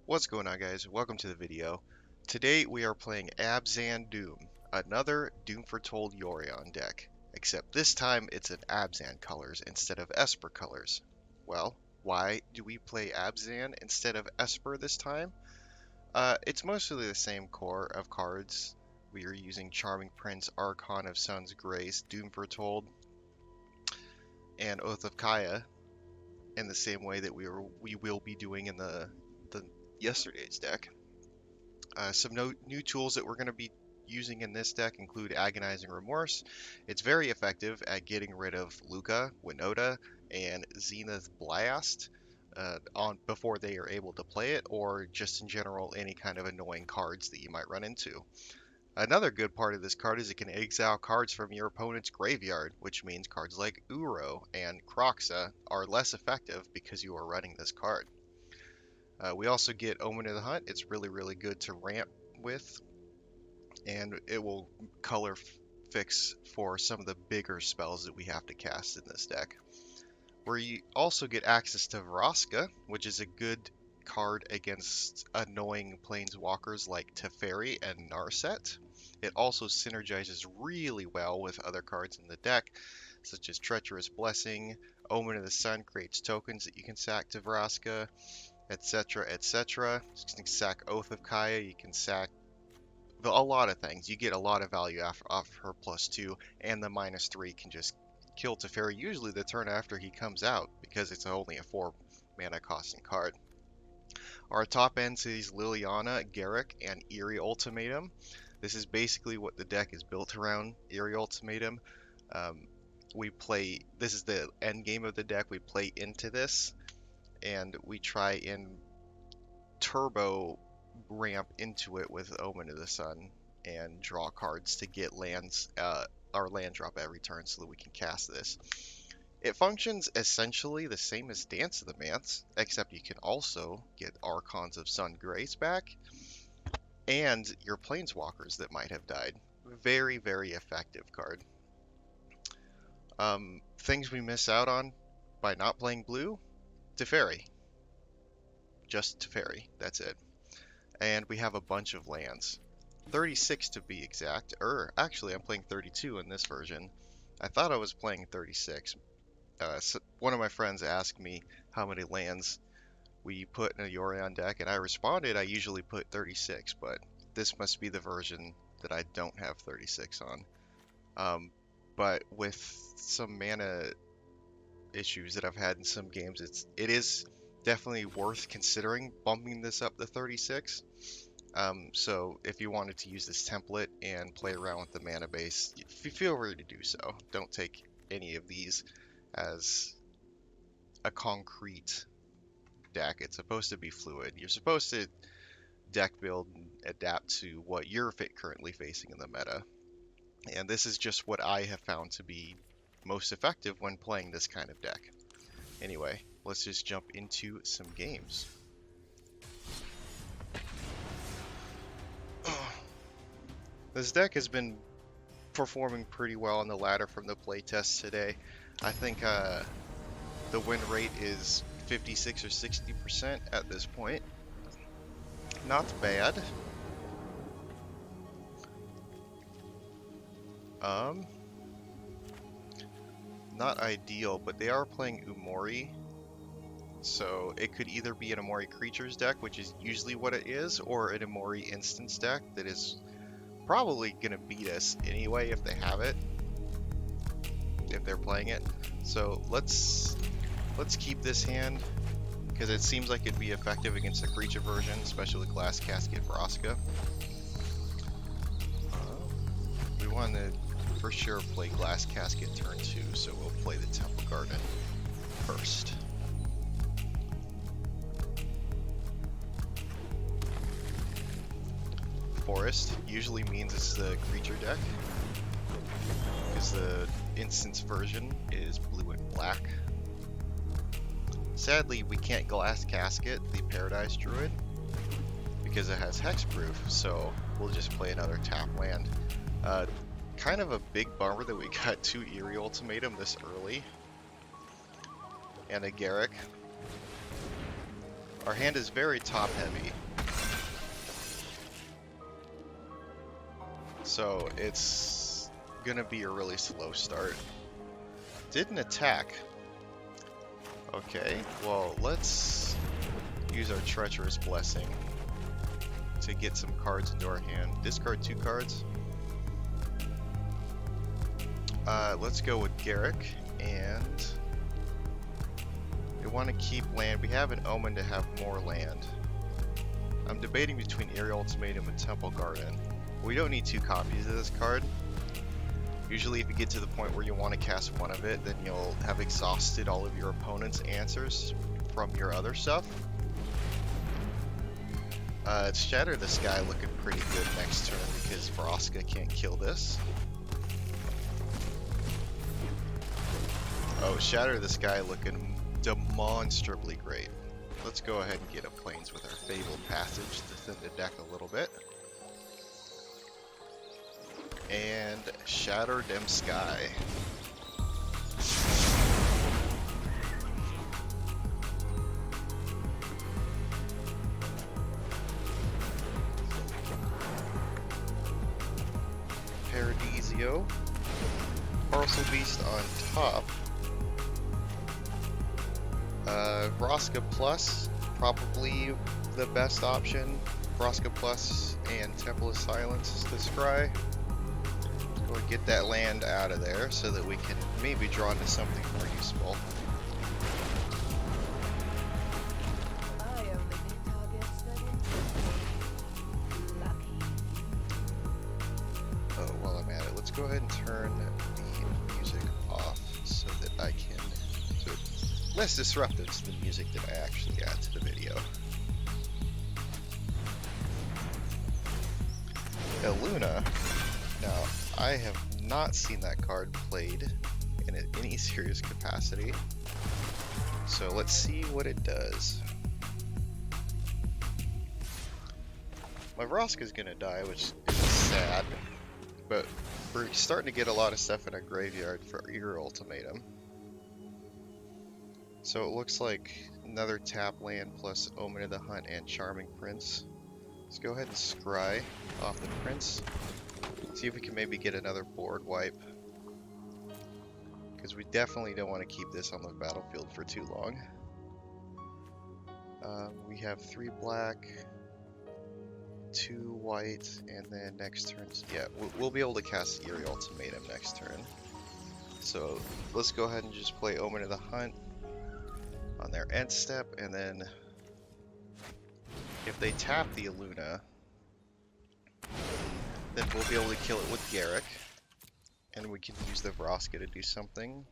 What's going on, guys? Welcome to the video. Today we are playing Abzan Doom, another Doom Foretold Yorion deck, except this time it's in Abzan colors instead of Esper colors. Well, why do we play Abzan instead of Esper this time? It's mostly the same core of cards. We are using Charming Prince, Archon of Sun's Grace, Doom Foretold, and Oath of Kaya in the same way that we will be doing in the yesterday's deck. Some new tools that we're going to be using in this deck include Agonizing Remorse. It's very effective at getting rid of Luca, Winota, and Zenith Blast on before they are able to play it, or just in general any kind of annoying cards that you might run into. Another good part of this card is it can exile cards from your opponent's graveyard, which means cards like Uro and Kroxa are less effective because you are running this card. We also get Omen of the Hunt. It's really good to ramp with, and it will color fix for some of the bigger spells that we have to cast in this deck. We also get access to Vraska, which is a good card against annoying planeswalkers like Teferi and Narset. It also synergizes really well with other cards in the deck, such as Treacherous Blessing. Omen of the Sun creates tokens that you can sack to Vraska, etc., etc. You can sack Oath of Kaya, you can sack a lot of things. You get a lot of value off her +2, and the -3 can just kill Teferi usually the turn after he comes out, because it's only a 4 mana costing card. Our top end sees Liliana, Garruk, and Eerie Ultimatum. This is basically what the deck is built around, Eerie Ultimatum. This is the end game of the deck. We play into this, and we try and turbo ramp into it with Omen of the Sun and draw cards to get lands, our land drop every turn so that we can cast this. It functions essentially the same as Dance of the Manse, except you can also get Archons of Sun Grace back and your Planeswalkers that might have died. Very effective card. Things we miss out on by not playing blue: Teferi. Just Teferi, that's it. And we have a bunch of lands. 36 to be exact, actually I'm playing 32 in this version. I thought I was playing 36. So one of my friends asked me how many lands we put in a Yorion deck, and I responded I usually put 36, but this must be the version that I don't have 36 on. But with some mana issues that I've had in some games, it is definitely worth considering bumping this up to 36. So if you wanted to use this template and play around with the mana base, feel free to do so. Don't take any of these as a concrete deck. It's supposed to be fluid. You're supposed to deck build and adapt to what you're currently facing in the meta. And this is just what I have found to be most effective when playing this kind of deck. Anyway, let's just jump into some games. This deck has been performing pretty well on the ladder from the playtest today. I think the win rate is 56 or 60% at this point. Not bad. Not ideal, but they are playing Umori, so it could either be an Umori Creatures deck, which is usually what it is, or an Umori Instance deck that is probably gonna beat us anyway if they have it, if they're playing it. So let's keep this hand, because it seems like it'd be effective against the creature version, especially Glass Casket Vraska. We want to for sure play Glass Casket turn 2, so we'll play the Temple Garden first. Forest usually means it's the creature deck, because the instance version is blue and black. Sadly, we can't Glass Casket the Paradise Druid because it has hexproof, so we'll just play another tap land. Kind of a big bummer that we got 2 Eerie Ultimatum this early, and a Garruk. Our hand is very top heavy. So it's gonna be a really slow start. Didn't attack. Okay, well, let's use our Treacherous Blessing to get some cards into our hand. Discard 2 cards. Let's go with Garrick, and we want to keep land. We have an Omen to have more land. I'm debating between Eerie Ultimatum and Temple Garden. We don't need 2 copies of this card. Usually if you get to the point where you want to cast one of it, then you'll have exhausted all of your opponent's answers from your other stuff. Shatter the Sky looking pretty good next turn because Vraska can't kill this. Oh, Shatter the Sky looking demonstrably great. Let's go ahead and get a Plains with our Fabled Passage to thin the deck a little bit. And Shatter Dem Sky. Paradisio. Parcel Beast on top. Vraska Plus, probably the best option. Vraska Plus and Temple of Silence to scry. Let's go and get that land out of there so that we can maybe draw into something more useful. Oh, while I'm at it, let's go ahead and turn the music off so that I can... So it's less disruptive to the music that I actually add to the video. Luna. Now, I have not seen that card played in any serious capacity. So let's see what it does. My Vraska is gonna die, which is sad. But we're starting to get a lot of stuff in our graveyard for Eerie Ultimatum. So it looks like another tap land plus Omen of the Hunt and Charming Prince. Let's go ahead and scry off the Prince. See if we can maybe get another board wipe. Because we definitely don't want to keep this on the battlefield for too long. We have 3 black, 2 white, and then next turn, yeah, we'll be able to cast Eerie Ultimatum next turn. So let's go ahead and just play Omen of the Hunt on their end step, and then if they tap the Luna, then we'll be able to kill it with Garrick, and we can use the Vraska to do something.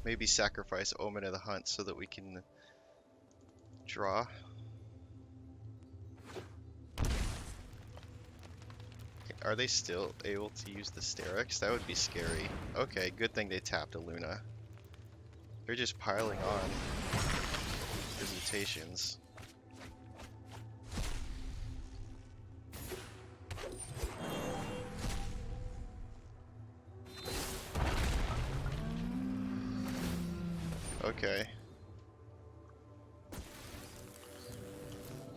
Maybe sacrifice Omen of the Hunt so that we can draw. Are they still able to use the Sterix? That would be scary. Okay, good thing they tapped a Luna. They're just piling on visitations. Okay.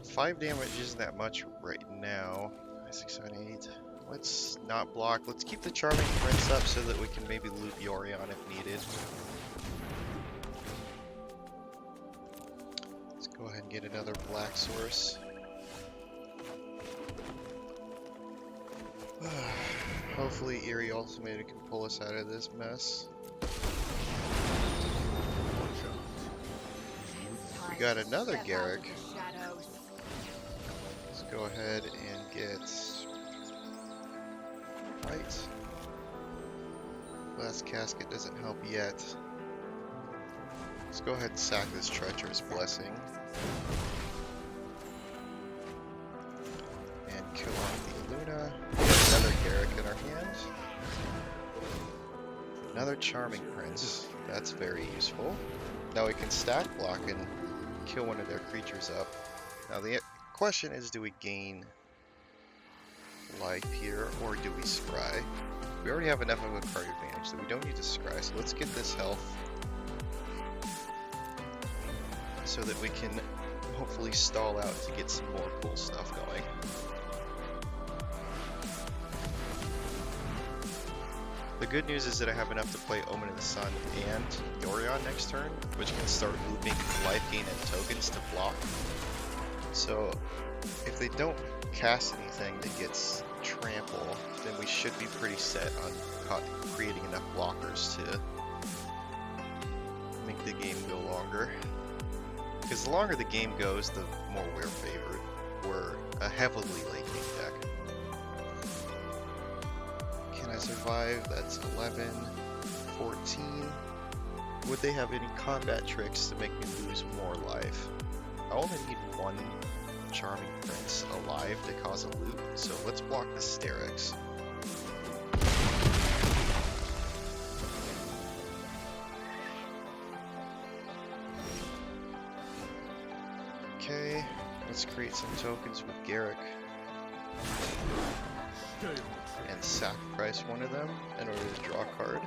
5 damage isn't that much right now. 6, 7, 8. Let's not block. Let's keep the Charming Prince up so that we can maybe loot Yorion if needed. Let's go ahead and get another black source. Hopefully Eerie Ultimatum can pull us out of this mess. We got another Garrick. Let's go ahead and get right. Last Casket doesn't help yet. Let's go ahead and sack this Treacherous Blessing. And kill off the Luna. We have another Garrick in our hand. Another Charming Prince. That's very useful. Now we can stack block and kill one of their creatures up. Now the question is, do we gain life here, or do we scry? We already have enough of a card advantage that we don't need to scry, so let's get this health. so that we can hopefully stall out to get some more cool stuff going. The good news is that I have enough to play Omen of the Sun and Yorion next turn, which can start looping life gain and tokens to block. So if they don't cast anything that gets trample, then we should be pretty set on creating enough blockers to make the game go longer. Because the longer the game goes, the more we're favored. We're a heavily late game deck. Can I survive? That's 11, 14. Would they have any combat tricks to make me lose more life? I only need one Charming Prince alive to cause a loop, so let's block the Sterix. Okay, let's create some tokens with Garrick and sacrifice one of them in order to draw a card.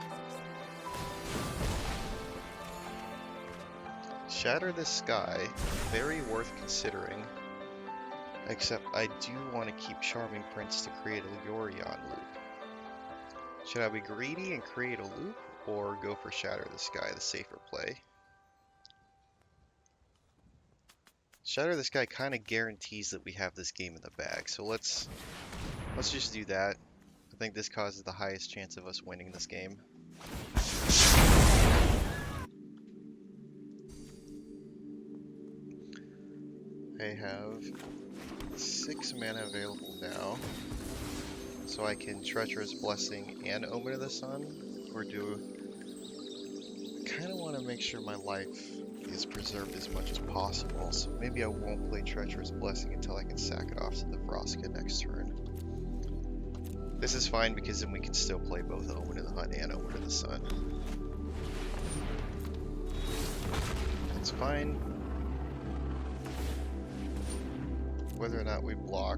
Shatter the Sky, very worth considering, except I do want to keep Charming Prince to create a Yorion loop. Should I be greedy and create a loop, or go for Shatter the Sky, the safer play? Shatter the Sky kind of guarantees that we have this game in the bag, so let's just do that. I think this causes the highest chance of us winning this game. I have 6 mana available now, so I can Treacherous Blessing and Omen of the Sun, or do I kind of want to make sure my life is preserved as much as possible, so maybe I won't play Treacherous Blessing until I can sack it off to the Vraska next turn. This is fine because then we can still play both Omen of the Hunt and Omen of the Sun. That's fine. Whether or not we block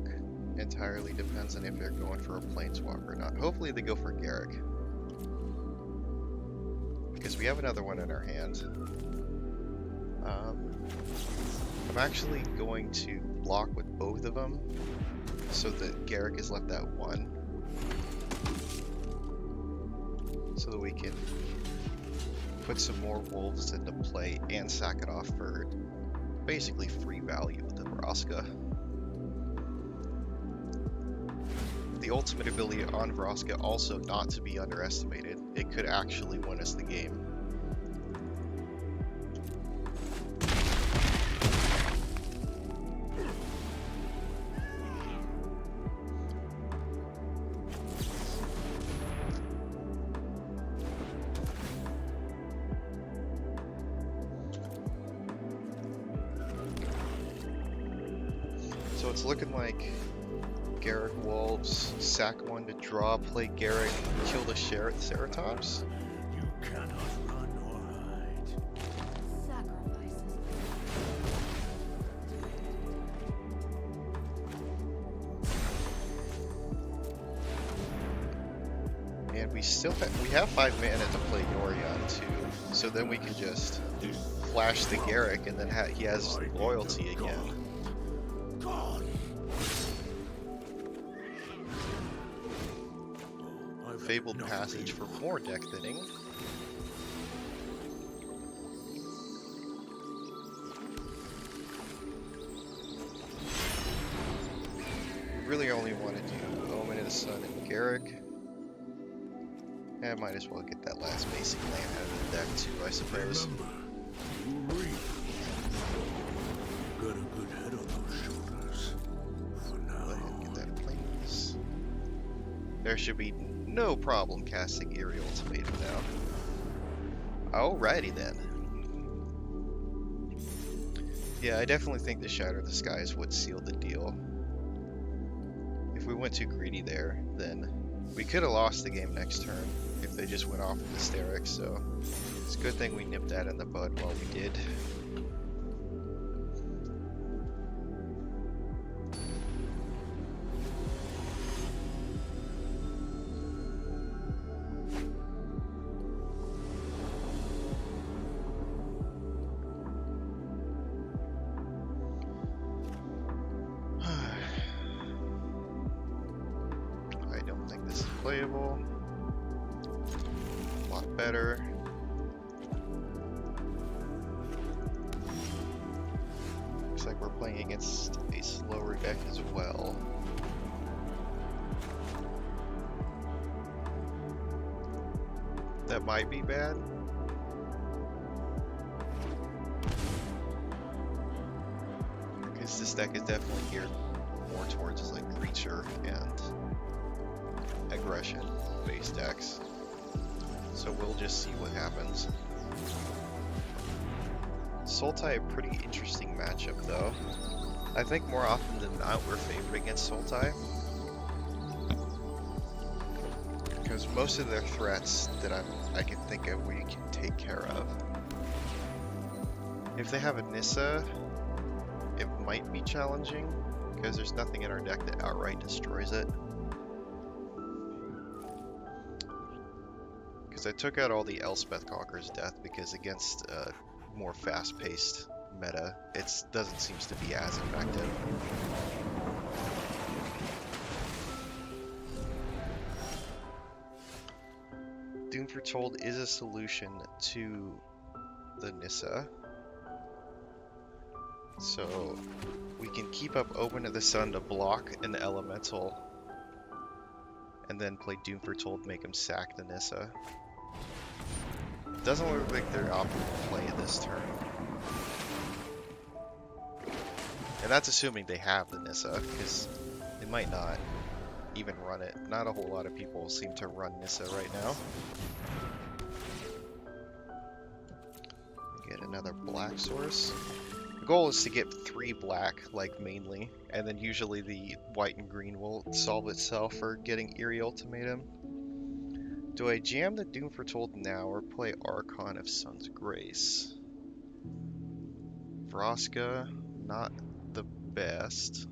entirely depends on if they're going for a Planeswalker or not. Hopefully they go for Garrick, because we have another one in our hand. I'm actually going to block with both of them so that Garrick is left at 1, so that we can put some more wolves into play and sack it off for basically free value with the Vraska. The ultimate ability on Vraska also not to be underestimated. It could actually win us the game. So it's looking like Garrick Wolves, sack 1 to draw, play Garrick, kill the Ceratops. You cannot run or hide. Sacrifices. And we still we have 5 mana to play Yorion too, so then we can just flash the Garrick and then he has loyalty again. Fabled Passage for more deck thinning. We really only want to do Omen of the Sun and Garrick. I might as well get that last basic land out of the deck too, I suppose. Remember, you got a good head on those shoulders. For now. Go ahead and get that plains. There should be no problem casting Eerie Ultimatum now. Alrighty then. Yeah, I definitely think the Shatter the Skies would seal the deal. If we went too greedy there, then we could have lost the game next turn if they just went off with the Sterix, so it's a good thing we nipped that in the bud while we did. This is playable. A lot better. Looks like we're playing against a slower deck as well. That might be bad. Because this deck is definitely geared more towards like creature and aggression based decks. So we'll just see what happens. Sultai, a pretty interesting matchup though. I think more often than not we're favored against Sultai. Because most of their threats that I can think of we can take care of. If they have a Nissa, it might be challenging, because there's nothing in our deck that outright destroys it. Because I took out all the Elspeth Conqueror's Death, because against more fast-paced meta, it doesn't seem to be as effective. Doom Foretold is a solution to the Nissa. So we can keep up Open to the Sun to block an elemental and then play Doom Foretold, make him sack the Nissa. Doesn't look like their optimal play this turn. And that's assuming they have the Nissa, because they might not even run it. Not a whole lot of people seem to run Nissa right now. Get another black source. The goal is to get 3 black, like mainly, and then usually the white and green will solve itself for getting Eerie Ultimatum. Do I jam the Doom Foretold now or play Archon of Sun's Grace? Vraska, not the best.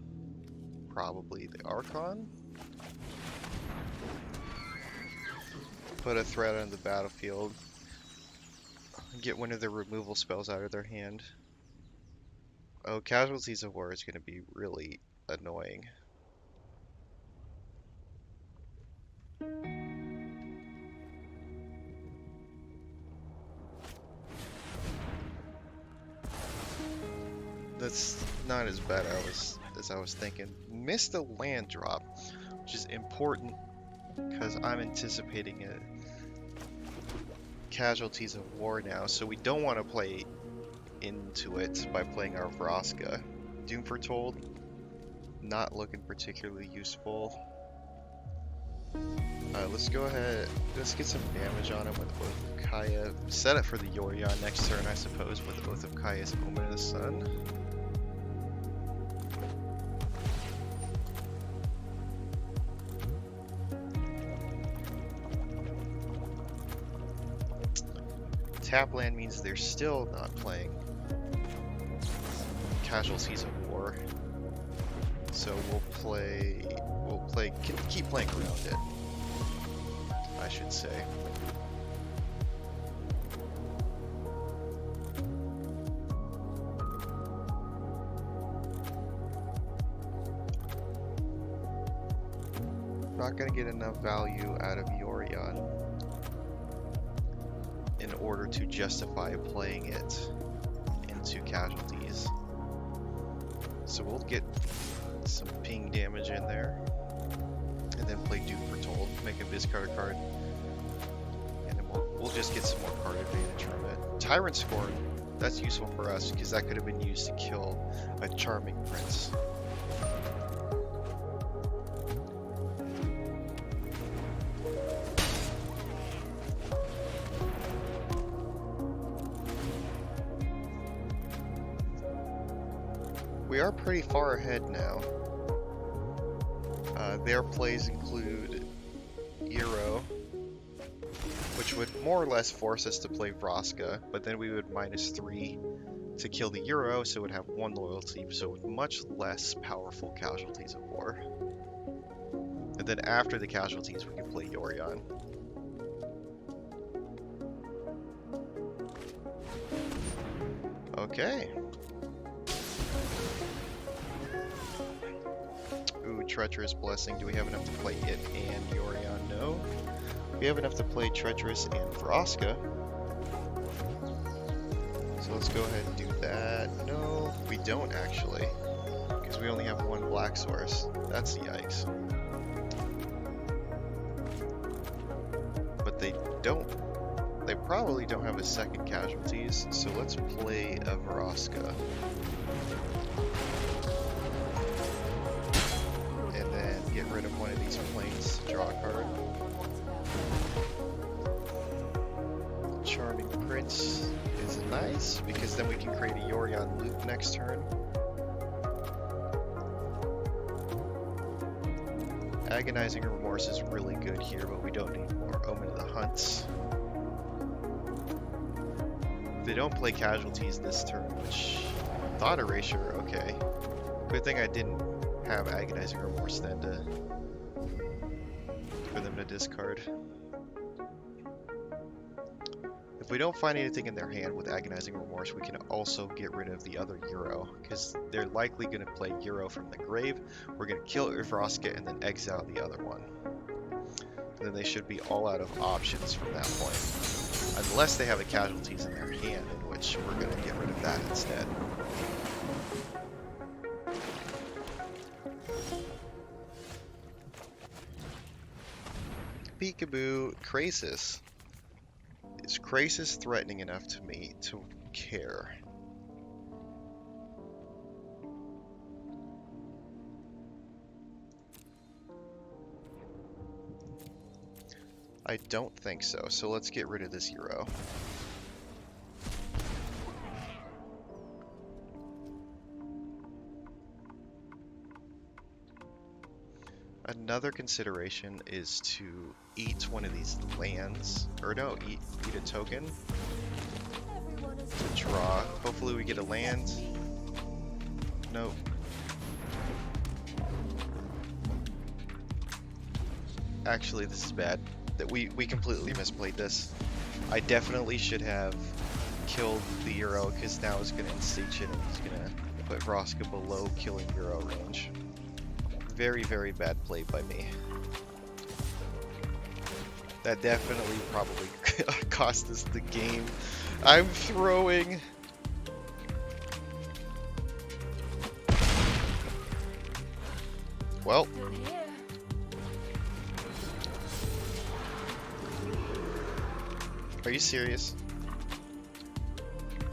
Probably the Archon. Put a threat on the battlefield. Get one of their removal spells out of their hand. Oh, Casualties of War is going to be really annoying. That's not as bad as I was thinking. Missed a land drop, which is important because I'm anticipating a Casualties of War now, so we don't want to play into it by playing our Vraska. Doom Foretold, not looking particularly useful. Let's go ahead, let's get some damage on him with Oath of Kaya. Set it for the Yorion next turn, I suppose, with Oath of Kaya's Omen of the Sun. Tap land means they're still not playing Casualties of War, so we'll keep playing around it, I should say. Not gonna get enough value out of Yorion in order to justify playing it into Casualties. So we'll get some ping damage in there, and then play Doom Foretold, make a discard a card, and then we'll just get some more card advantage from it. Tyrant Scorn, that's useful for us, because that could have been used to kill a Charming Prince. We are pretty far ahead now. Their plays include Eero, which would more or less force us to play Vraska, but then we would -3 to kill the Eero, so it would have 1 loyalty, so with much less powerful Casualties of War. And then after the Casualties, we can play Yorion. Okay. Ooh, Treacherous Blessing. Do we have enough to play it and Yorion? No. We have enough to play Treacherous and Vraska. So let's go ahead and do that. No, we don't actually, because we only have one black source. That's yikes. But they probably don't have a second casualties, so let's play a Vraska. And then get rid of one of these planes to draw a card. Charming Prince is nice, because then we can create a Yorion loop next turn. Agonizing Remorse is really good here, but we don't need more Omen of the Hunts. If they don't play casualties this turn, which Thought Erasure, okay. Good thing I didn't have Agonizing Remorse then for them to discard. If we don't find anything in their hand with Agonizing Remorse, we can also get rid of the other Euro, because they're likely going to play Euro from the grave. We're going to kill Vraska and then exile the other one. And then they should be all out of options from that point. Unless they have the casualties in their hand, in which we're going to get rid of that instead. Peekaboo, Krasis. Is Krasis threatening enough to me to care? I don't think so, so let's get rid of this Euro. Another consideration is to eat one of these lands, or no, eat a token to draw. Hopefully we get a land. Nope. Actually, this is bad. That we completely misplayed this. I definitely should have killed the Euro, because now it's going to instigate and he's going to put Vraska below killing Euro range. Very, very bad play by me. That definitely probably cost us the game. I'm throwing. Well. Are you serious?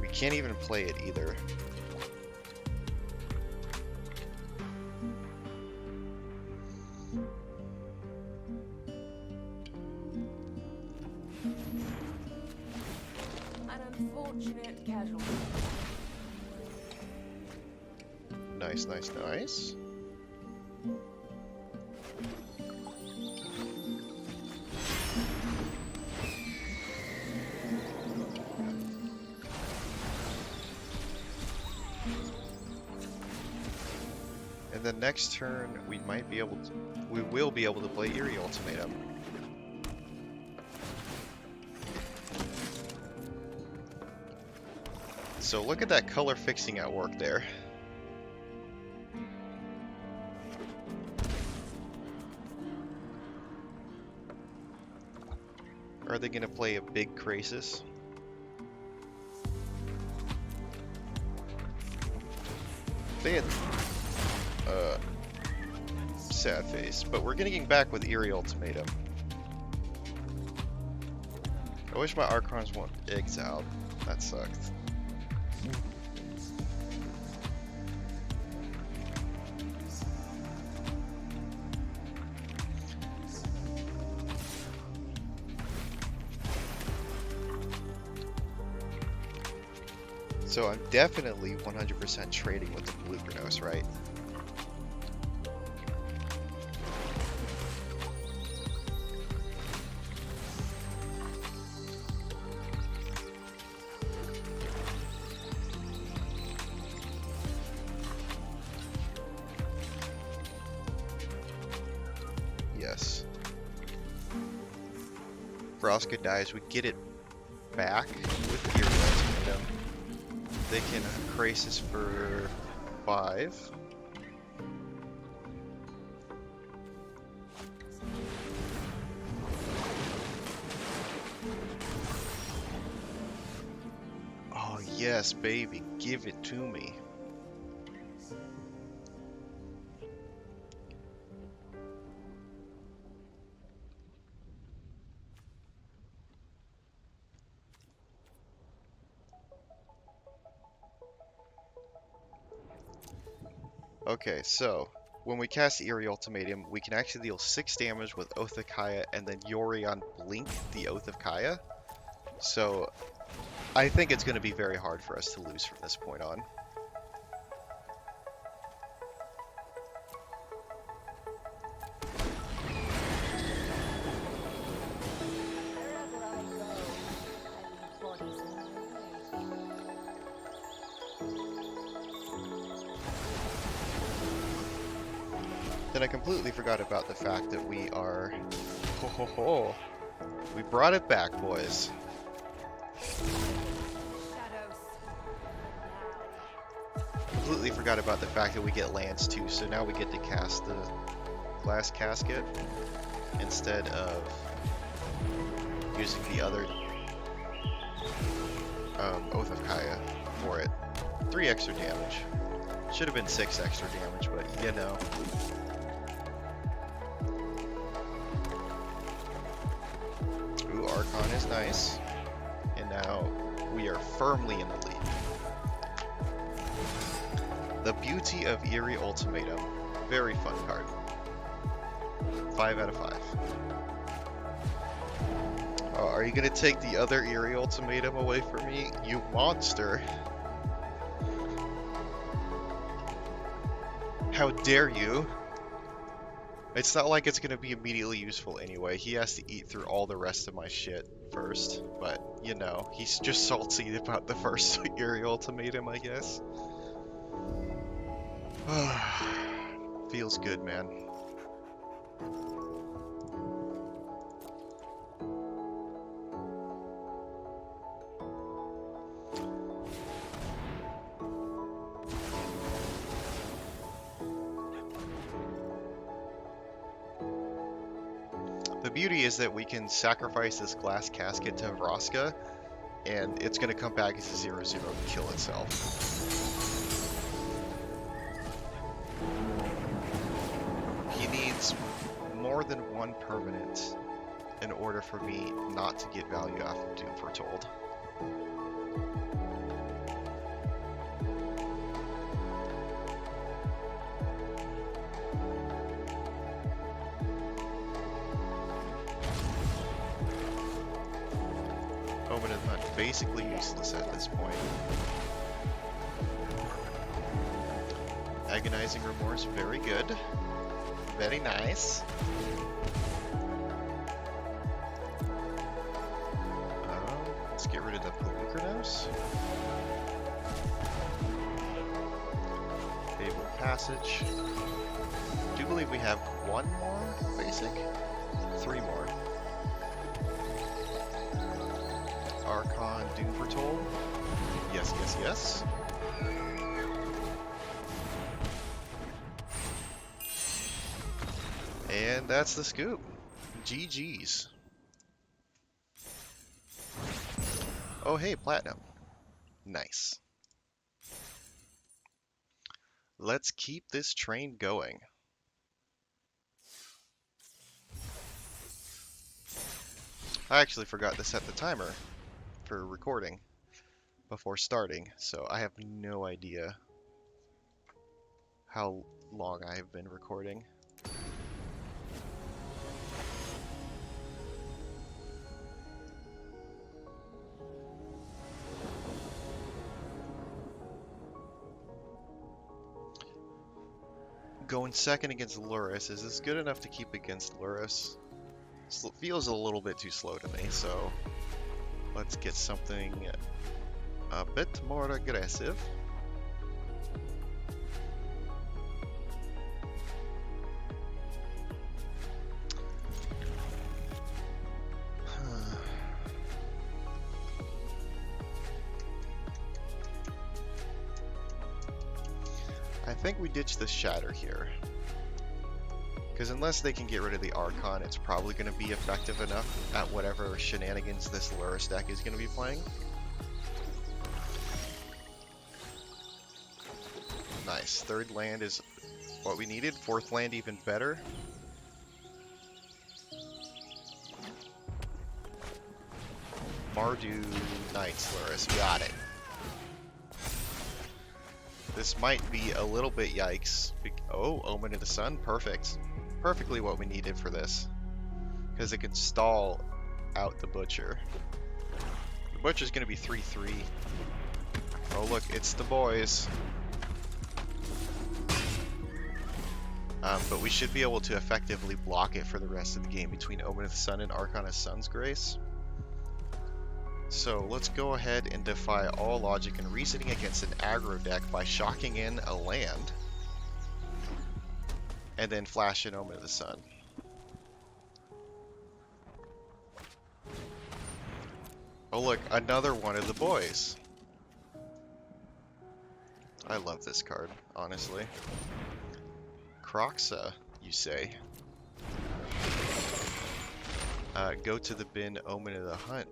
We can't even play it either. Nice, nice, nice. And then next turn we might be able to, we will be able to play Eerie Ultimatum. So look at that color fixing at work there. Are they going to play a big Krasis? They had sad face, but we're getting back with Eerie Ultimatum. I wish my Archons weren't exiled. That sucked. So I'm definitely 100% trading with the blue Prenerf, right? Yes. Vraska dies, we get it back with the Ultimatum. They can Krasis for 5. Yes, baby, give it to me. Okay, so when we cast Eerie Ultimatum, we can actually deal 6 damage with Oath of Kaya and then Yorion blink the Oath of Kaya. So I think it's going to be very hard for us to lose from this point on. Wherever I go, I leave bodies in my wake. Then I completely forgot about the fact that we are... Ho ho ho! We brought it back, boys. Shadows. Completely forgot about the fact that we get lands too, so now we get to cast the glass casket instead of using the other Oath of Kaya for it. 3 extra damage. Should have been 6 extra damage, but you know. Ooh, Archon is nice. And now we are firmly in the lead. The Beauty of Eerie Ultimatum. Very fun card. 5 out of 5. Oh, are you gonna take the other Eerie Ultimatum away from me? You monster! How dare you? It's not like it's gonna be immediately useful anyway. He has to eat through all the rest of my shit first. But, you know, he's just salty about the first Eerie Ultimatum, I guess. Feels good, man. The beauty is that we can sacrifice this glass casket to Vraska, and it's going to come back as a 0/0 to kill itself. He needs more than 1 permanent in order for me not to get value off of Doom Foretold. Omen is not basically useless at this point. Agonizing Remorse, very good. Very nice. Let's get rid of the Pelucranos. Fabled Passage. Do believe we have 1 more basic? 3 more. Archon Doom Foretold. Yes, yes, yes. And that's the scoop. GG's. Oh, hey, Platinum. Nice. Let's keep this train going. I actually forgot to set the timer for recording before starting, so I have no idea how long I have been recording. Going second against Luris. Is this good enough to keep against Luris? Feels a little bit too slow to me, so let's get something a bit more aggressive. I think we ditch the Shatter here. Because unless they can get rid of the Archon, it's probably going to be effective enough at whatever shenanigans this Luris deck is going to be playing. Nice. Third land is what we needed. Fourth land even better. Mardu Knights Luris. Got it. This might be a little bit yikes. Oh, Omen of the Sun. Perfect. Perfectly what we needed for this. Because it can stall out the Butcher. The Butcher's going to be 3-3. Oh look, it's the boys. But we should be able to effectively block it for the rest of the game between Omen of the Sun and Arcana's Sun's Grace. So let's go ahead and defy all logic and reasoning against an aggro deck by shocking in a land. And then flash an Omen of the Sun. Oh look, another one of the boys. I love this card, honestly. Croxa, you say? Go to the bin, Omen of the Hunt.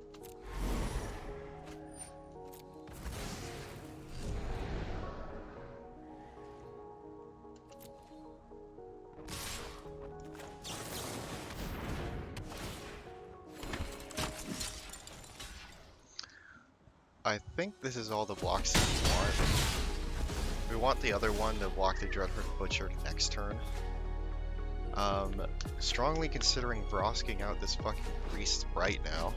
I think this is all the blocks that we want. We want the other one to block the Dreadhorde Butcher next turn. Strongly considering Vrosking out this fucking priest right now.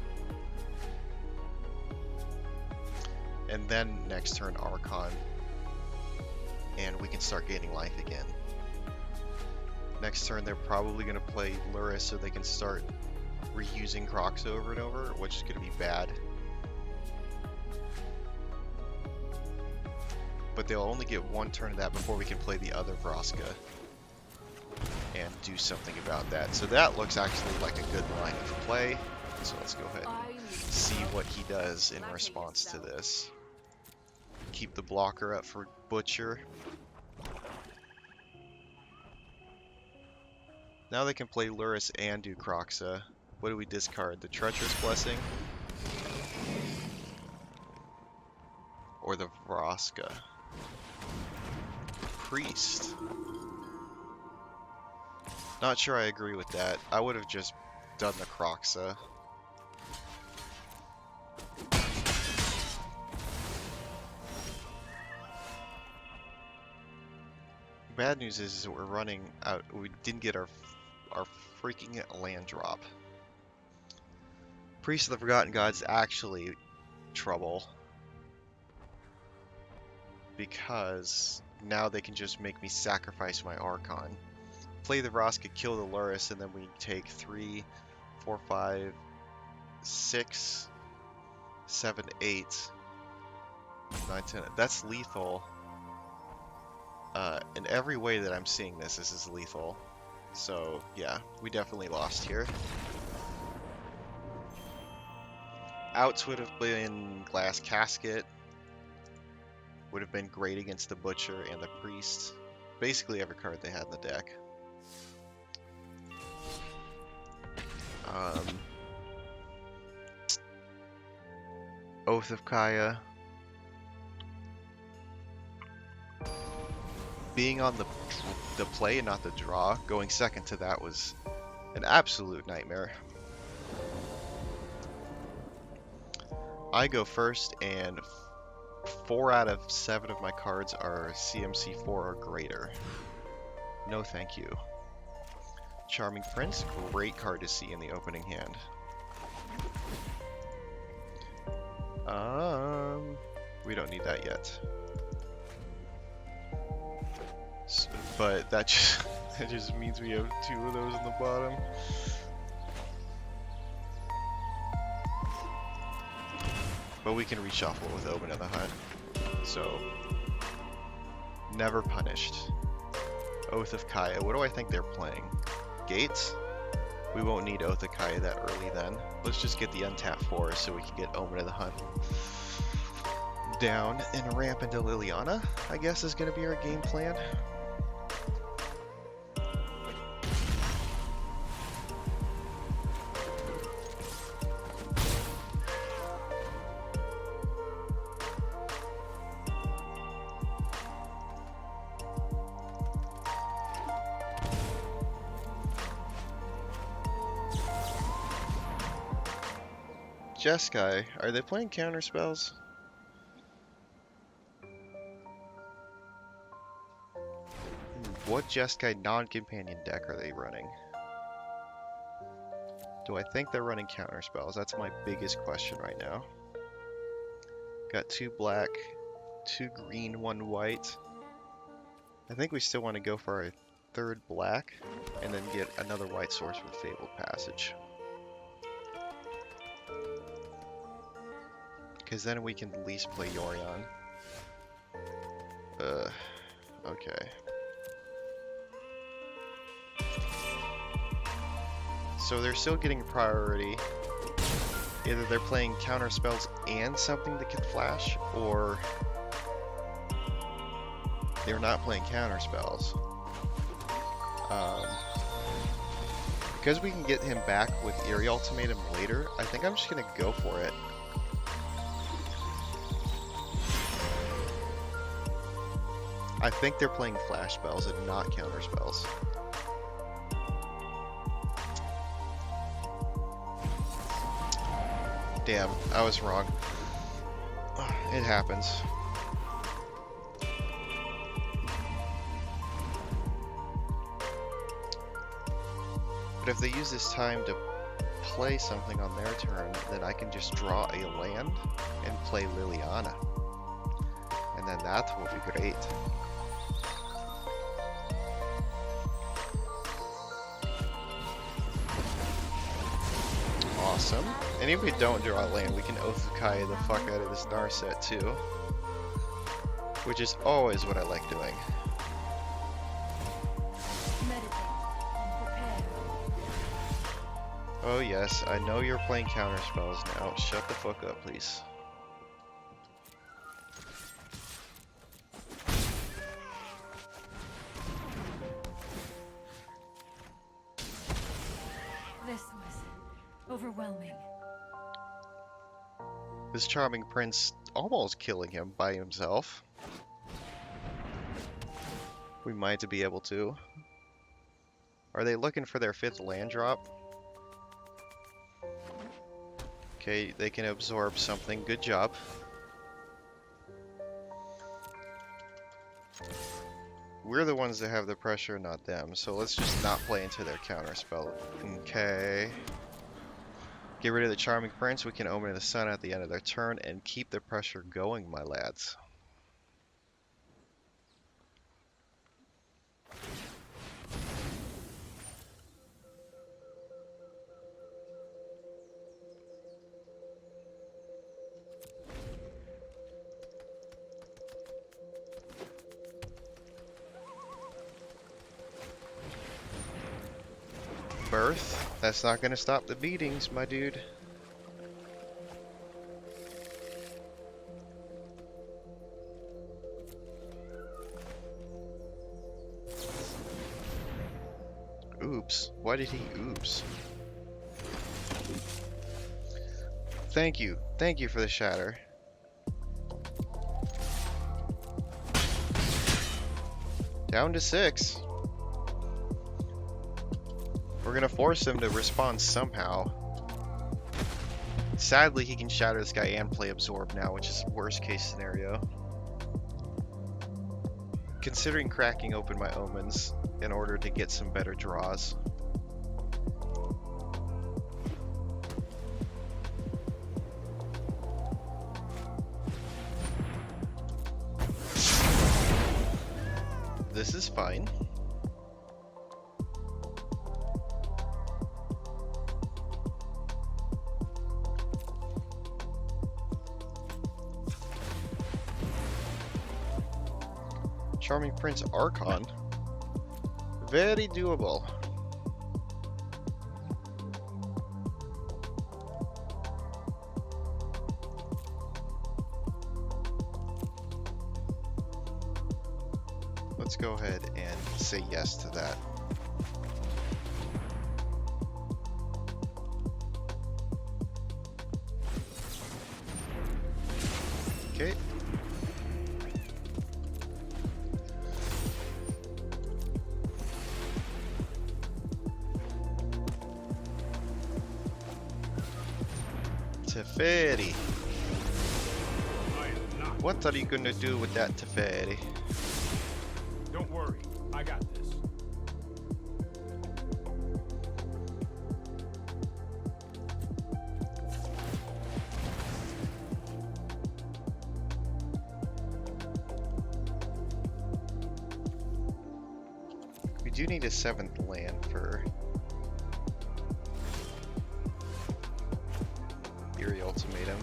And then next turn Archon. And we can start gaining life again. Next turn they're probably going to play Luris so they can start reusing Crocs over and over, which is going to be bad. But they'll only get one turn of that before we can play the other Vraska and do something about that. So that looks actually like a good line of play. So let's go ahead and see what he does in response to this. Keep the blocker up for Butcher. Now they can play Luris and do Croxa. What do we discard? The Treacherous Blessing? Or the Vraska? Priest. Not sure I agree with that. I would have just done the Croxa. Bad news is that we're running out. We didn't get our freaking land drop. Priest of the Forgotten Gods actually trouble. Because now they can just make me sacrifice my Archon. Play the Vraska, kill the Luris, and then we take 3, 4, 5, 6, 7, 8, 9, 10. That's lethal. In every way that I'm seeing this, this is lethal. So, yeah, we definitely lost here. Outs would have been Glass Casket. Would have been great against the Butcher and the Priest. Basically every card they had in the deck. Oath of Kaya. Being on the play and not the draw, going second to that was an absolute nightmare. I go first, and 4 out of 7 of my cards are CMC 4 or greater. No thank you. Charming Prince, great card to see in the opening hand. We don't need that yet. But that just means we have 2 of those in the bottom. But we can reshuffle with Omen of the Hunt. So, never punished. Oath of Kaya. What do I think they're playing? Gates? We won't need Oath of Kaya that early then. Let's just get the untapped forest so we can get Omen of the Hunt down and ramp into Liliana, I guess is going to be our game plan. Jeskai, are they playing counter spells? What Jeskai non-companion deck are they running? Do I think they're running counter spells? That's my biggest question right now. Got 2 black, 2 green, 1 white. I think we still want to go for a 3rd black, and then get another white source with Fabled Passage. Because then we can at least play Yorion. Okay. So they're still getting priority. Either they're playing counter spells and something that can flash, or they're not playing counter spells. Because we can get him back with Eerie Ultimatum later, I think I'm just going to go for it. I think they're playing flash spells and not counter spells. Damn, I was wrong. It happens. But if they use this time to play something on their turn, then I can just draw a land and play Liliana. And then that will be great. Awesome. And if we don't draw a land, we can Othukaya the fuck out of this Narset too. Which is always what I like doing. Oh yes, I know you're playing counter spells now. Shut the fuck up, please. This was overwhelming. This charming prince almost killing him by himself. We might be able to. Are they looking for their 5th land drop? Okay, they can absorb something. Good job. We're the ones that have the pressure, not them. So let's just not play into their counter spell. Okay. Get rid of the Charming Prince. We can Omen of the Sun at the end of their turn and keep the pressure going, my lads. Birth. That's not gonna stop the beatings, my dude. Oops. Why did he oops? Thank you. Thank you for the shatter. Down to 6. We're gonna force him to respond somehow. Sadly, he can shatter this guy and play absorb now, which is worst case scenario. Considering cracking open my omens in order to get some better draws. This is fine. Charming Prince Archon. Very doable. Let's go ahead and say yes to that. Okay. Teferi. I am not. What are you gonna do with that Teferi? Don't worry. I got this. We do need a 7th land for Eerie Ultimatum.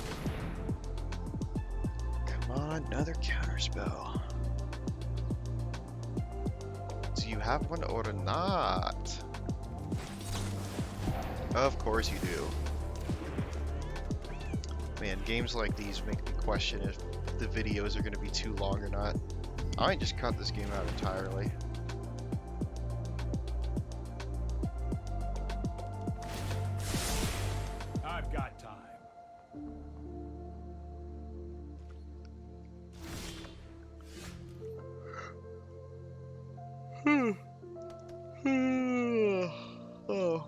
Come on, another counterspell. Do you have one or not? Of course you do. Man, games like these make me question if the videos are going to be too long or not. I might just cut this game out entirely. I've got time. Oh.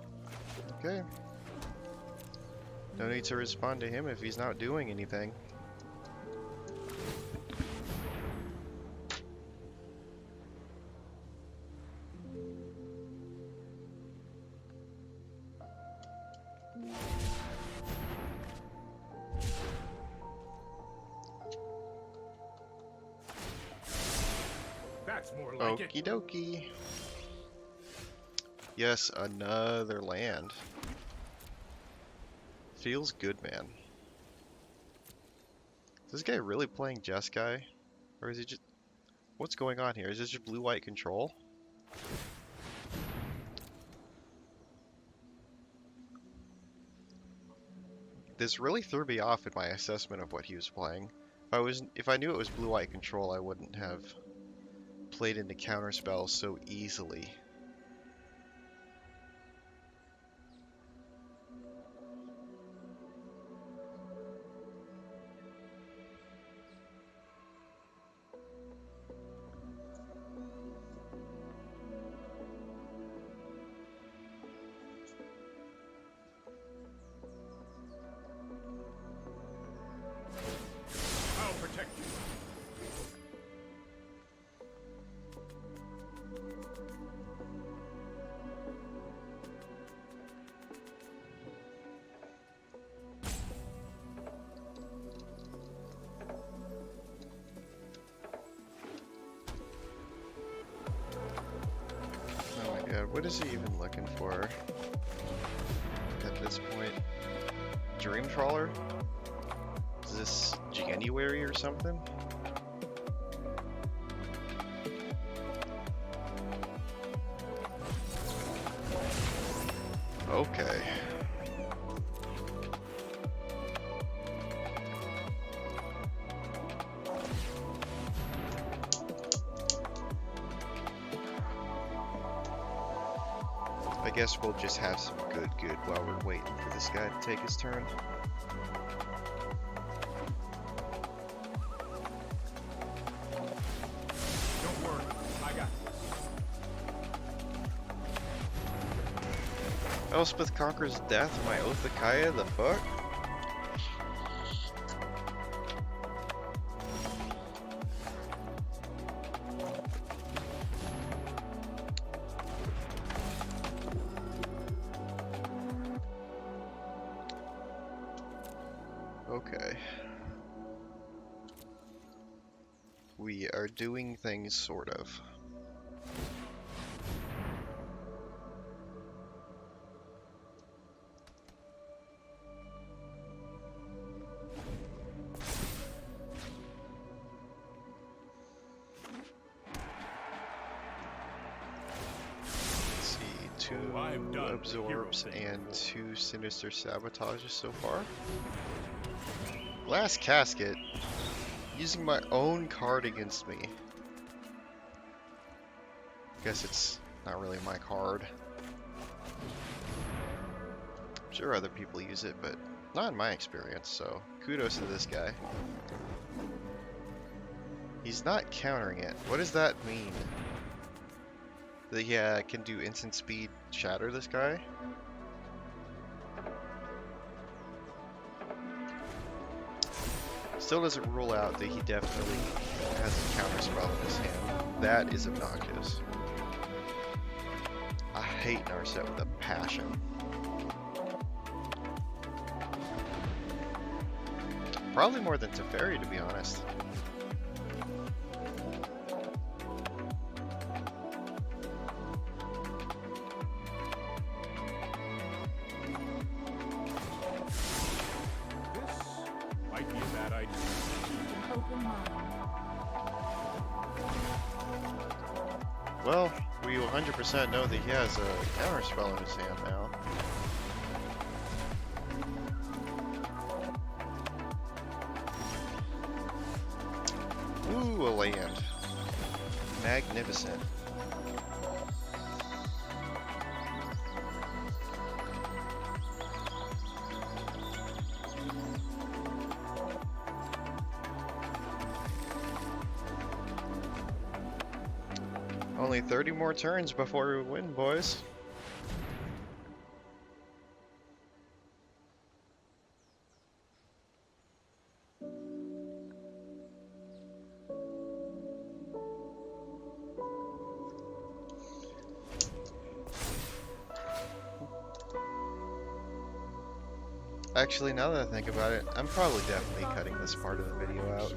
Okay. No need to respond to him if he's not doing anything. That's more like it. Okie dokie. Yes, another land. Feels good, man. Is this guy really playing Jeskai? Or is he just... What's going on here? Is this just blue-white control? This really threw me off in my assessment of what he was playing. If I knew it was blue-white control, I wouldn't have played into counterspells so easily. I'll protect you. Oh my god, what is he even looking for at this point? Dream Trawler? Is this January or something? Okay. I guess we'll just have some good while we're waiting for this guy to take his turn. Don't worry. I got this. Elspeth conquers death, my Othakaya, the fuck? Okay. We are doing things sort of. Let's see, two Oh, I'm done with hero absorbs thing. and two sinister sabotages so far. Glass casket. Using my own card against me. Guess it's not really my card. I'm sure other people use it, but not in my experience, so kudos to this guy. He's not countering it. What does that mean? That he can do instant speed shatter this guy? Still doesn't rule out that he definitely has a counter spell in his hand. That is obnoxious. I hate Narset with a passion. Probably more than Teferi, to be honest. Might be a bad idea. Open mind. Well, we 100% know that he has a counter spell in his hand now. Ooh, a land. Magnificent. Only 30 more turns before we win, boys. Actually, now that I think about it, I'm probably definitely cutting this part of the video out.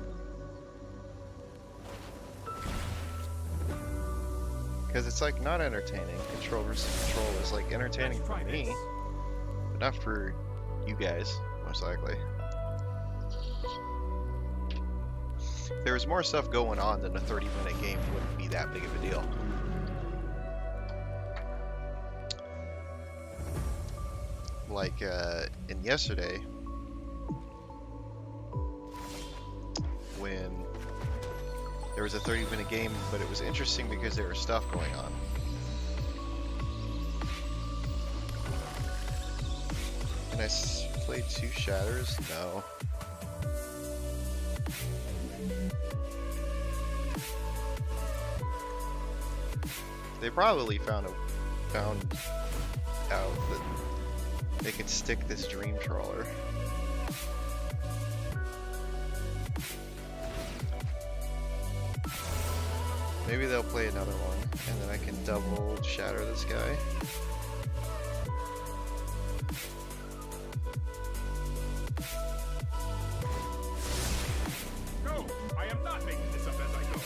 Because it's like not entertaining. Control versus control is like entertaining for me, but not for you guys, most likely. If there was more stuff going on than a 30-minute game, it wouldn't be that big of a deal. Like in yesterday, when there was a 30-minute game, but it was interesting because there was stuff going on. Can I play 2 shatters? No. They probably found out that they could stick this dream trawler. Maybe they'll play another one, and then I can double shatter this guy. No, I am not making this up as I go.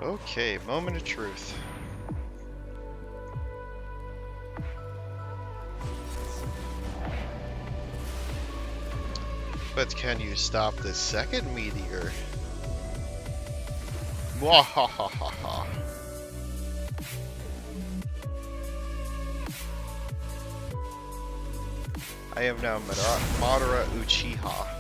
Okay, moment of truth. But can you stop the second meteor? Mwahahaha. I am now Madara Uchiha.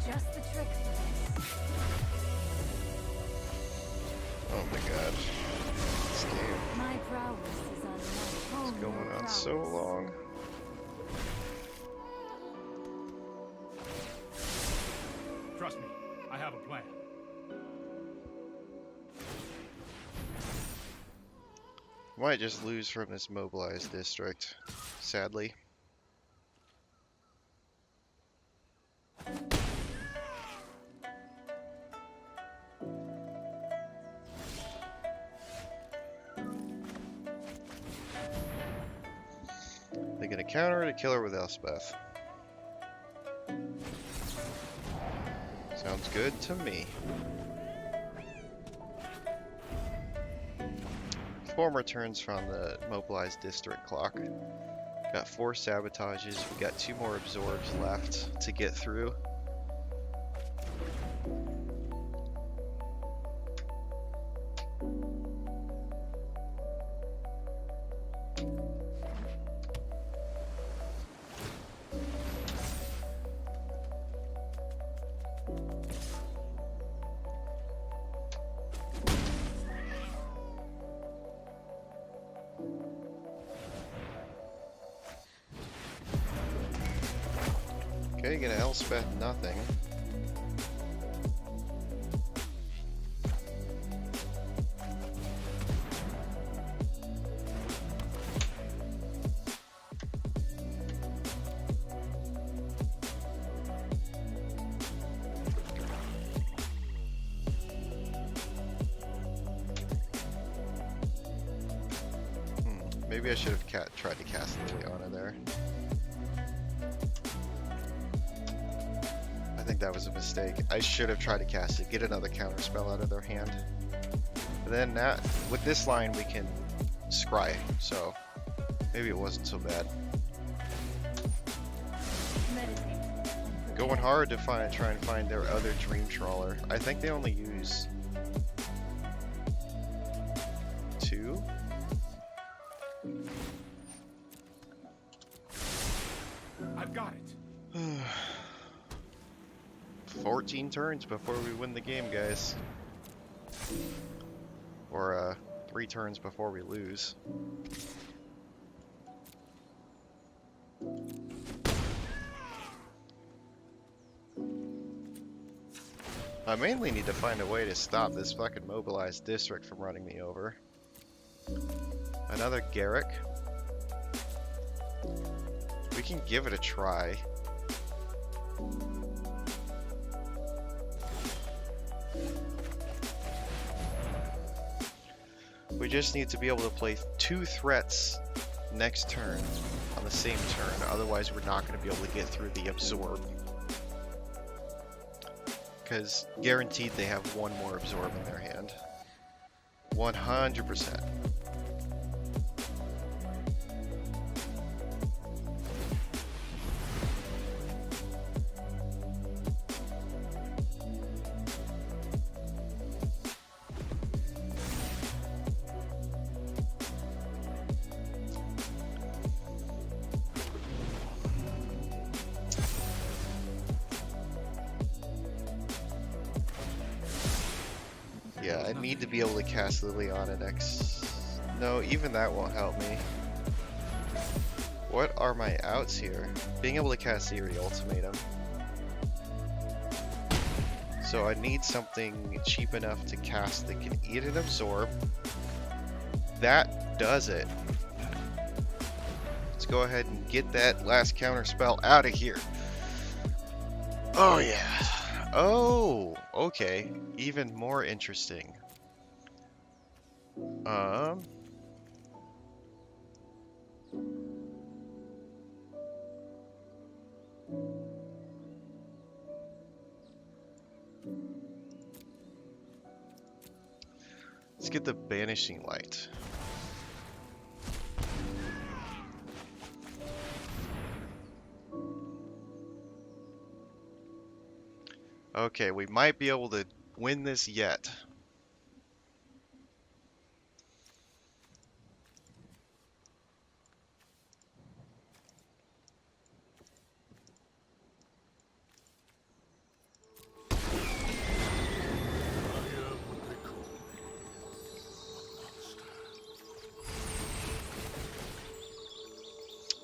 Just the trick for this. Oh my god. This game My prowess is unlike is going on so long. Trust me, I have a plan. Might just lose from this mobilized district, sadly. They're gonna counter to kill her with Elspeth. Sounds good to me. 4 more turns from the mobilized district clock. Got 4 sabotages. We got 2 more absorbs left to get through. Okay, gonna Elspeth nothing. Maybe I should have tried to cast Liliana there. I think that was a mistake. I should have tried to cast it, get another counter spell out of their hand. But then with this line we can scry, so maybe it wasn't so bad. Going hard to try and find their other Dream Trawler. I think they only use 2. 14 turns before we win the game, guys. Or 3 turns before we lose. I mainly need to find a way to stop this fucking mobilized district from running me over. Another Garrick. We can give it a try. We just need to be able to play 2 threats next turn on the same turn, otherwise we're not going to be able to get through the absorb. Because guaranteed they have 1 more absorb in their hand. 100%. Yeah, I need to be able to cast Liliana next. No, even that won't help me. What are my outs here? Being able to cast Eerie Ultimatum. So I need something cheap enough to cast that can eat and absorb. That does it. Let's go ahead and get that last counter spell out of here. Oh yeah. Oh, okay. Even more interesting. Let's get the Banishing Light. Okay, we might be able to win this yet.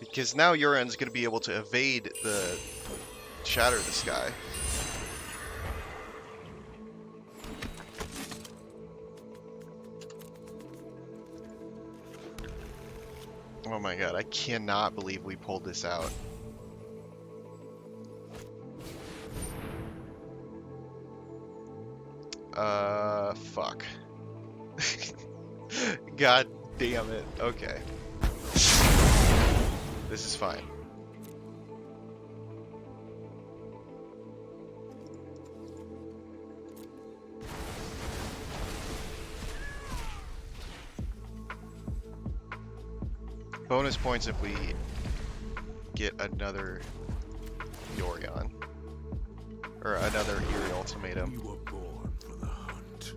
Because now Yorion's going to be able to evade the Shatter the Sky. Oh my god, I cannot believe we pulled this out. Fuck. God damn it. Okay. This is fine. Bonus points if we get another Yorion. Or another Eerie Ultimatum. We were born for the hunt.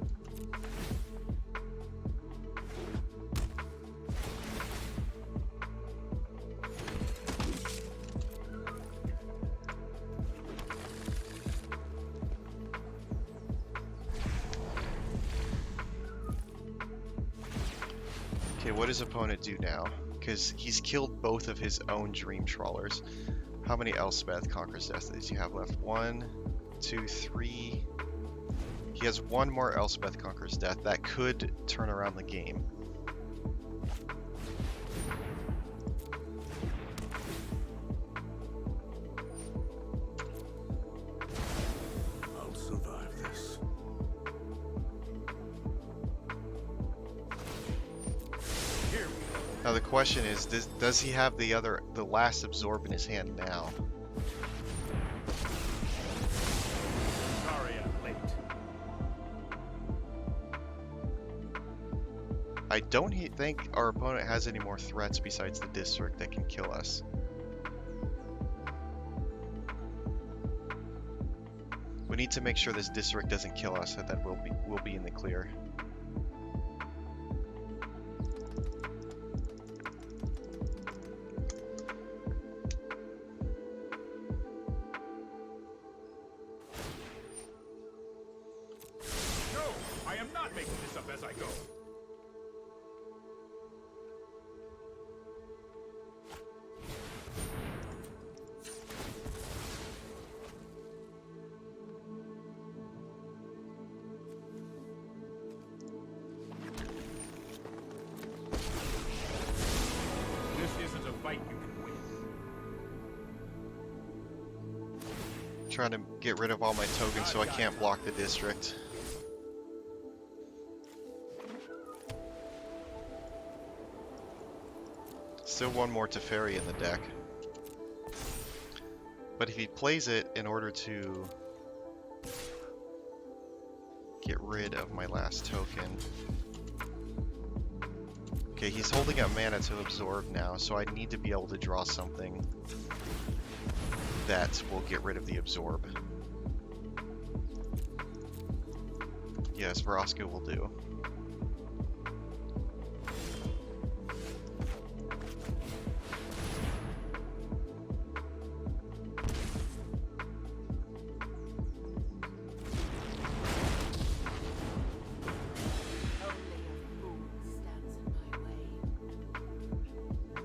Okay, what does opponent do now? Because he's killed both of his own Dream Trawlers. How many Elspeth Conqueror's Death does he have left? 1, 2, 3. He has one more Elspeth Conqueror's Death. That could turn around the game. I'll survive this. Here we go. Now the question is, does he have the last Absorb in his hand now? Sorry I'm late. I don't think our opponent has any more threats besides the district that can kill us. We need to make sure this district doesn't kill us, and then we'll be in the clear. No, I am not making this up as I go. This isn't a fight you can win. Trying to get rid of all my tokens so I can't block the district. Still one more Teferi in the deck. But if he plays it in order to get rid of my last token. Okay, he's holding up mana to absorb now, so I need to be able to draw something that will get rid of the absorb. Yes, Vraska will do. Only a fool stands in my way.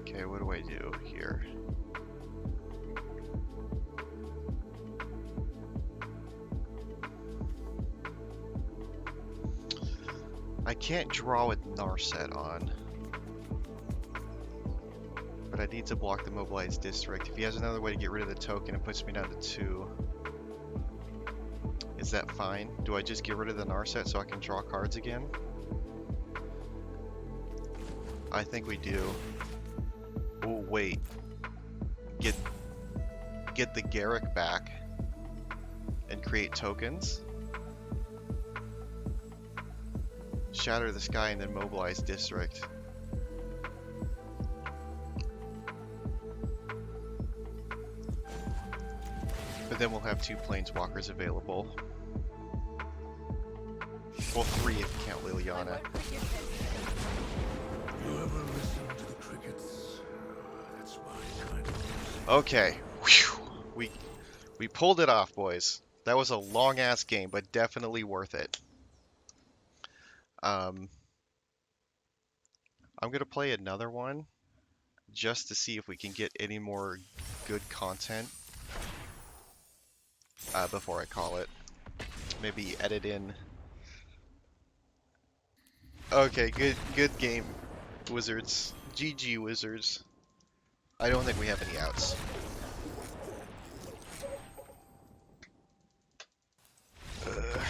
Okay, what do I do here? I can't draw with Narset on. But I need to block the mobilized district. If he has another way to get rid of the token, it puts me down to 2. Is that fine? Do I just get rid of the Narset so I can draw cards again? I think we do. Oh wait. Get the Garrick back and create tokens. Shatter the Sky and then mobilize district. But then we'll have 2 planeswalkers available. Well, 3 if you count Liliana. You ever listen to the crickets? That's my kind of music. Okay. Whew. We pulled it off, boys. That was a long ass game, but definitely worth it. I'm gonna play another one just to see if we can get any more good content before I call it. Maybe edit in. Okay, good game, Wizards. GG, Wizards. I don't think we have any outs. Ugh.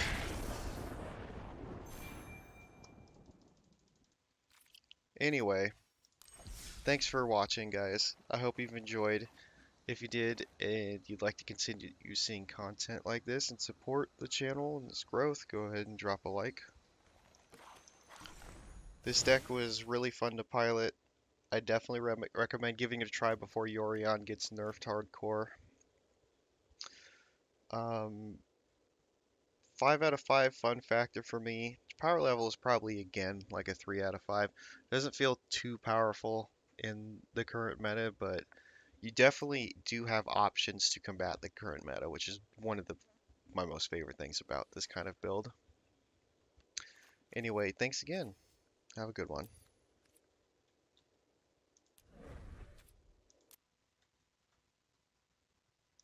Anyway, thanks for watching, guys. I hope you've enjoyed. If you did and you'd like to continue seeing content like this and support the channel and its growth, go ahead and drop a like. This deck was really fun to pilot. I definitely recommend giving it a try before Yorion gets nerfed hardcore. Um, 5 out of 5 fun factor for me. Power level is probably again like a 3 out of 5. Doesn't feel too powerful in the current meta, but you definitely do have options to combat the current meta, which is one of my most favorite things about this kind of build. Anyway, thanks again. Have a good one.